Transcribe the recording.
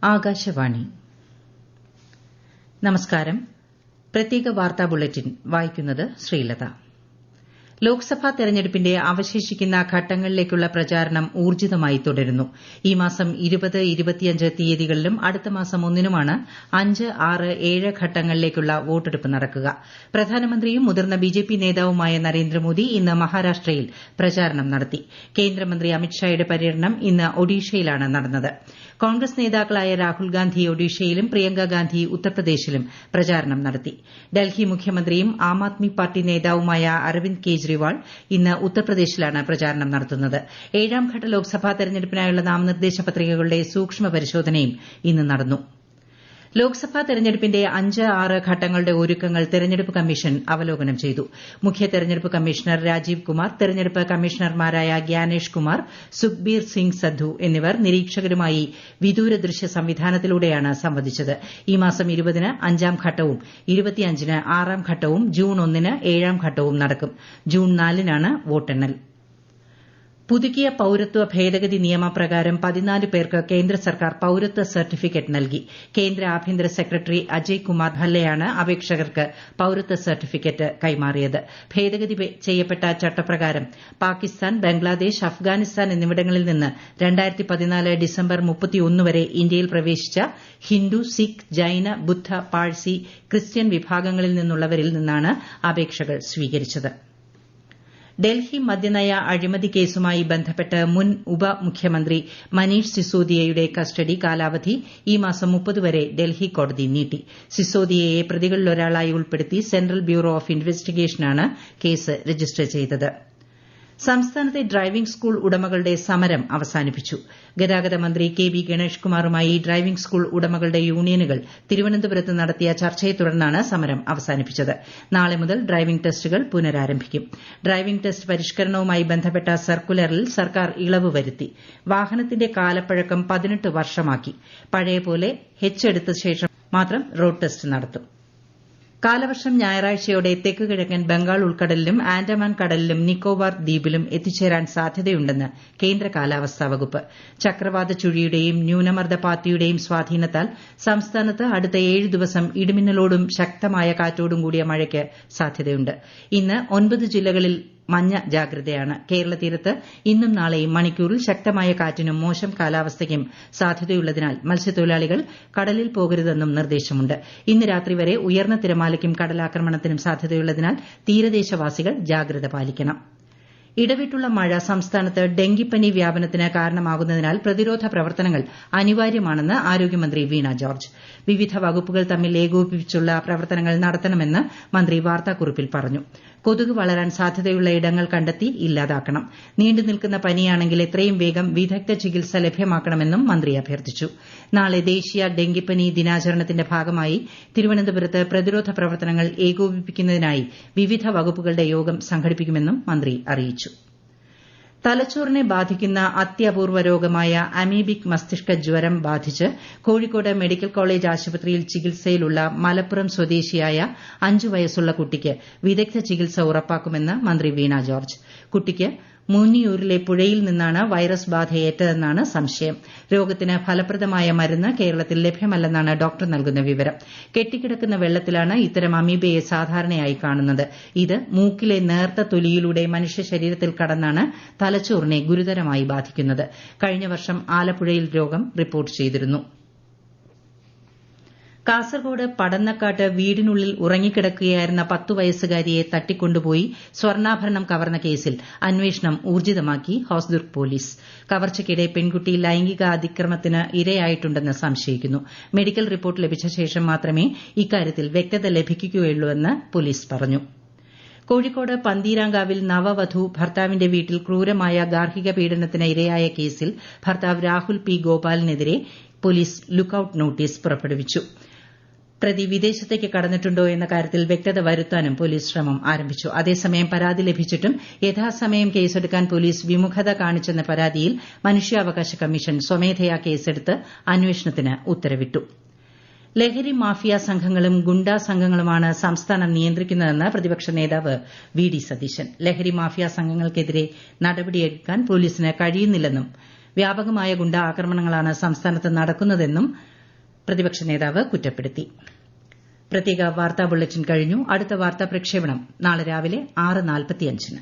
ആകാശവാണി നമസ്കാരം. പ്രത്യേക വാർത്താ ബുള്ളറ്റിൻ വായിക്കുന്നത് ശ്രീലത. ലോക്സഭാ തെരഞ്ഞെടുപ്പിന്റെ അവശേഷിക്കുന്ന ഘട്ടങ്ങളിലേക്കുള്ള പ്രചാരണം ഊർജ്ജിതമായി തുടരുന്നു. ഈ മാസം 20, 25 തീയതികളിലും അടുത്ത മാസം 1-നുമാണ് 5, 6, 7 ഘട്ടങ്ങളിലേക്കുള്ള വോട്ടെടുപ്പ് നടക്കുക. പ്രധാനമന്ത്രിയും മുതിർന്ന ബിജെപി നേതാവുമായ നരേന്ദ്രമോദി ഇന്ന് മഹാരാഷ്ട്രയിൽ പ്രചാരണം നടത്തി. കേന്ദ്രമന്ത്രി അമിത്ഷായുടെ പര്യടനം ഇന്ന് ഒഡീഷയിലാണ് നടന്നത്. കോൺഗ്രസ് നേതാക്കളായ രാഹുൽ ഗാന്ധി ഒഡീഷയിലും പ്രിയങ്ക ഗാന്ധി ഉത്തർപ്രദേശിലും പ്രചാരണം നടത്തി. ഡൽഹി മുഖ്യമന്ത്രിയും ആം ആദ്മി പാർട്ടി നേതാവുമായ അരവിന്ദ് കെജ്രിവാൾ ഇന്ന് ഉത്തർപ്രദേശിലാണ് പ്രചാരണം നടത്തുന്നത്. 7ാം ഘട്ട ലോക്സഭാ തെരഞ്ഞെടുപ്പിനായുള്ള നാമനിർദ്ദേശ പത്രികകളുടെ സൂക്ഷ്മ പരിശോധനയും ഇന്ന് നടന്നു. ലോക്സഭാ തെരഞ്ഞെടുപ്പിന്റെ 5, 6 ഘട്ടങ്ങളുടെ ഒരുക്കങ്ങൾ തെരഞ്ഞെടുപ്പ് കമ്മീഷൻ അവലോകനം ചെയ്തു. മുഖ്യ തെരഞ്ഞെടുപ്പ് കമ്മീഷണർ രാജീവ് കുമാർ, തെരഞ്ഞെടുപ്പ് കമ്മീഷണർമാരായ ഗ്യാനേഷ് കുമാർ, സുഖ്ബീർ സിംഗ് സദ്ധു എന്നിവർ നിരീക്ഷകരുമായി വിദൂര ദൃശ്യ സംവിധാനത്തിലൂടെയാണ് സംവദിച്ചത്. ഈ മാസം 20-ന് 5ാം ഘട്ടവും 25-ന് 6ാം ഘട്ടവും ജൂൺ 1-ന് 7ാം ഘട്ടവും നടക്കും. ജൂൺ 4-നാണ് വോട്ടെണ്ണൽ. പുതുക്കിയ പൌരത്വ ഭേദഗതി നിയമപ്രകാരം 14 പേർക്ക് കേന്ദ്ര സർക്കാർ പൌരത്വ സർട്ടിഫിക്കറ്റ് നൽകി. കേന്ദ്ര ആഭ്യന്തര സെക്രട്ടറി അജയ് കുമാർ ഭല്ലയാണ് അപേക്ഷകർക്ക് പൌരത്വ സർട്ടിഫിക്കറ്റ് കൈമാറിയത്. ഭേദഗതി ചെയ്യപ്പെട്ട ചട്ടപ്രകാരം പാകിസ്ഥാൻ, ബംഗ്ലാദേശ്, അഫ്ഗാനിസ്ഥാൻ എന്നിവിടങ്ങളിൽ നിന്ന് 2014 ഡിസംബർ 31 വരെ ഇന്ത്യയിൽ പ്രവേശിച്ച ഹിന്ദു, സിഖ്, ജൈന, ബുദ്ധ, പാഴ്സി, ക്രിസ്ത്യൻ വിഭാഗങ്ങളിൽ നിന്നുള്ളവരിൽ നിന്നാണ് അപേക്ഷകൾ സ്വീകരിച്ചത്. ഡൽഹി മദ്യനയ അഴിമതി കേസുമായി ബന്ധപ്പെട്ട് മുൻ ഉപമുഖ്യമന്ത്രി മനീഷ് സിസോദിയയുടെ കസ്റ്റഡി കാലാവധി ഈ മാസം 30 വരെ ഡൽഹി കോടതി നീട്ടി. സിസോദിയയെ പ്രതികളിലൊരാളായി ഉൾപ്പെടുത്തി സെൻട്രൽ ബ്യൂറോ ഓഫ് ഇൻവെസ്റ്റിഗേഷനാണ് കേസ് രജിസ്റ്റർ ചെയ്തത്. സംസ്ഥാനത്തെ ഡ്രൈവിംഗ് സ്കൂൾ ഉടമകളുടെ സമരം അവസാനിപ്പിച്ചു. ഗതാഗത മന്ത്രി കെ.വി. ഗണേഷ് കുമാറുമായി ഡ്രൈവിംഗ് സ്കൂൾ ഉടമകളുടെ യൂണിയനുകൾ തിരുവനന്തപുരത്ത് നടത്തിയ ചർച്ചയെ തുടർന്നാണ് സമരം അവസാനിപ്പിച്ചത്. നാളെ മുതൽ ഡ്രൈവിംഗ് ടെസ്റ്റുകൾ പുനരാരംഭിക്കും. ഡ്രൈവിംഗ് ടെസ്റ്റ് പരിഷ്കരണവുമായി ബന്ധപ്പെട്ട സർക്കുലറിൽ സർക്കാർ ഇളവ് വരുത്തി. വാഹനത്തിന്റെ കാലപ്പഴക്കം 18 വർഷമാക്കി. പഴയപോലെ എടുത്ത ശേഷം മാത്രം റോഡ് ടെസ്റ്റ് നടത്തും. കാലവർഷം ഞായറാഴ്ചയോടെ തെക്ക് കിഴക്കൻ ബംഗാൾ ഉൾക്കടലിലും ആൻഡമാൻ കടലിലും നിക്കോബാർ ദ്വീപിലും എത്തിച്ചേരാൻ സാധ്യതയുണ്ടെന്ന് കേന്ദ്ര കാലാവസ്ഥാ വകുപ്പ്. ചക്രവാത ചുഴിയുടെയും ന്യൂനമർദ്ദപാത്തിയുടെയും സ്വാധീനത്താൽ സംസ്ഥാനത്ത് അടുത്ത 7 ദിവസം ഇടിമിന്നലോടും ശക്തമായ കാറ്റോടും കൂടിയ മഴയ്ക്ക് സാധ്യതയുണ്ട്. ഇന്ന് 9 ജില്ലകളിൽ മഞ്ഞ ജാഗ്രതയാണ്. കേരള തീരത്ത് ഇന്നും നാളെയും മണിക്കൂറിൽ ശക്തമായ കാറ്റിനും മോശം കാലാവസ്ഥയ്ക്കും സാധ്യതയുള്ളതിനാൽ മത്സ്യത്തൊഴിലാളികൾ കടലിൽ പോകരുതെന്നും നിർദ്ദേശമുണ്ട്. ഇന്ന് രാത്രി വരെ ഉയർന്ന തിരമാലയ്ക്കും കടലാക്രമണത്തിനും സാധ്യതയുള്ളതിനാൽ തീരദേശവാസികൾ ജാഗ്രത പാലിക്കണം. ഇടവിട്ടുള്ള മഴ സംസ്ഥാനത്ത് ഡെങ്കിപ്പനി വ്യാപനത്തിന് കാരണമാകുന്നതിനാൽ പ്രതിരോധ പ്രവർത്തനങ്ങൾ അനിവാര്യമാണെന്ന് ആരോഗ്യമന്ത്രി വീണ ജോർജ്. വിവിധ വകുപ്പുകൾ തമ്മിൽ ഏകോപിപ്പിച്ചുള്ള പ്രവർത്തനങ്ങൾ നടത്തണമെന്ന് മന്ത്രി വാർത്താക്കുറിപ്പിൽ പറഞ്ഞു. കൊതുക് വളരാൻ സാധ്യതയുള്ള ഇടങ്ങൾ കണ്ടെത്തി ഇല്ലാതാക്കണം. നീണ്ടുനിൽക്കുന്ന പനിയാണെങ്കിൽ എത്രയും വേഗം വിദഗ്ധ ചികിത്സ ലഭ്യമാക്കണമെന്നും മന്ത്രി അഭ്യർത്ഥിച്ചു. നാളെ ദേശീയ ഡെങ്കിപ്പനി ദിനാചരണത്തിന്റെ ഭാഗമായി തിരുവനന്തപുരത്ത് പ്രതിരോധ പ്രവർത്തനങ്ങൾ ഏകോപിപ്പിക്കുന്നതിനായി വിവിധ വകുപ്പുകളുടെ യോഗം സംഘടിപ്പിക്കുമെന്നും മന്ത്രി അറിയിച്ചു. തലച്ചോറിനെ ബാധിക്കുന്ന അത്യപൂർവ രോഗമായ അമീബിക് മസ്തിഷ്ക ജ്വരം ബാധിച്ച് കോഴിക്കോട് മെഡിക്കൽ കോളേജ് ആശുപത്രിയിൽ ചികിത്സയിലുള്ള മലപ്പുറം സ്വദേശിയായ 5 വയസ്സുള്ള കുട്ടിക്ക് വിദഗ്ധ ചികിത്സ ഉറപ്പാക്കുമെന്ന് മന്ത്രി വീണ ജോർജ്. കുട്ടിക്ക് മൂന്നിയൂരിലെ പുഴയിൽ നിന്നാണ് വൈറസ് ബാധയേറ്റതെന്നാണ് സംശയം. രോഗത്തിന് ഫലപ്രദമായ മരുന്ന് കേരളത്തിൽ ലഭ്യമല്ലെന്നാണ് ഡോക്ടർ നൽകുന്ന വിവരം. കെട്ടിക്കിടക്കുന്ന വെള്ളത്തിലാണ് ഇത്തരം അമീബയെ സാധാരണയായി കാണുന്നത്. ഇത് മൂക്കിലെ നേർത്ത തൊലിയിലൂടെ മനുഷ്യ ശരീരത്തിൽ കടന്നാണ് തലച്ചോറിനെ ഗുരുതരമായി ബാധിക്കുന്നത്. കഴിഞ്ഞ വർഷം ആലപ്പുഴയിൽ രോഗം റിപ്പോർട്ട് ചെയ്തിരുന്നു. കാസർഗോഡ് പടന്നക്കാട്ട് വീടിനുള്ളിൽ ഉറങ്ങിക്കിടക്കുകയായിരുന്ന 10 വയസ്സുകാരിയെ തട്ടിക്കൊണ്ടുപോയി സ്വർണ്ണാഭരണം കവർന്ന കേസിൽ അന്വേഷണം ഊർജ്ജിതമാക്കി ഹോസ്ദുർഗ് പോലീസ്. കവർച്ചയ്ക്കിടെ പെൺകുട്ടി ലൈംഗിക അതിക്രമത്തിന് ഇരയായിട്ടുണ്ടെന്ന് സംശയിക്കുന്നു. മെഡിക്കൽ റിപ്പോർട്ട് ലഭിച്ച ശേഷം മാത്രമേ ഇക്കാര്യത്തിൽ വ്യക്തത ലഭിക്കുകയുള്ളൂവെന്ന് പോലീസ് പറഞ്ഞു. കോഴിക്കോട് പന്തീരാങ്കാവിൽ നവവധു ഭർത്താവിന്റെ വീട്ടിൽ ക്രൂരമായ ഗാർഹിക പീഡനത്തിന് ഇരയായ കേസിൽ ഭർത്താവ് രാഹുൽ പി ഗോപാലിനെതിരെ പോലീസ് ലുക്കൌട്ട് നോട്ടീസ് പുറപ്പെടുവിച്ചു. പ്രതി വിദേശത്തേക്ക് കടന്നിട്ടുണ്ടോ എന്ന കാര്യത്തിൽ വ്യക്തത വരുത്താനും പോലീസ് ശ്രമം ആരംഭിച്ചു. അതേസമയം പരാതി ലഭിച്ചിട്ടും യഥാസമയം കേസെടുക്കാൻ പോലീസ് വിമുഖത കാണിച്ചെന്ന പരാതിയിൽ മനുഷ്യാവകാശ കമ്മീഷൻ സ്വമേധയാ കേസെടുത്ത് അന്വേഷണത്തിന് ഉത്തരവിട്ടു. ലഹരി മാഫിയ സംഘങ്ങളും ഗുണ്ടാ സംഘങ്ങളുമാണ് സംസ്ഥാനം നിയന്ത്രിക്കുന്നതെന്ന് പ്രതിപക്ഷ നേതാവ് വി ഡി സതീശൻ. ലഹരി മാഫിയ സംഘങ്ങൾക്കെതിരെ നടപടിയെടുക്കാൻ പോലീസിന് കഴിയുന്നില്ലെന്നും വ്യാപകമായ ഗുണ്ടാ ആക്രമണങ്ങളാണ് സംസ്ഥാനത്ത് നടക്കുന്നതെന്നും പ്രതിപക്ഷ നേതാവ് കുറ്റപ്പെടുത്തി. പ്രത്യേക വാർത്താ ബുള്ളറ്റിൻ കഴിഞ്ഞു. അടുത്ത വാർത്താ പ്രക്ഷേപണം നാളെ രാവിലെ 6:45-ന്.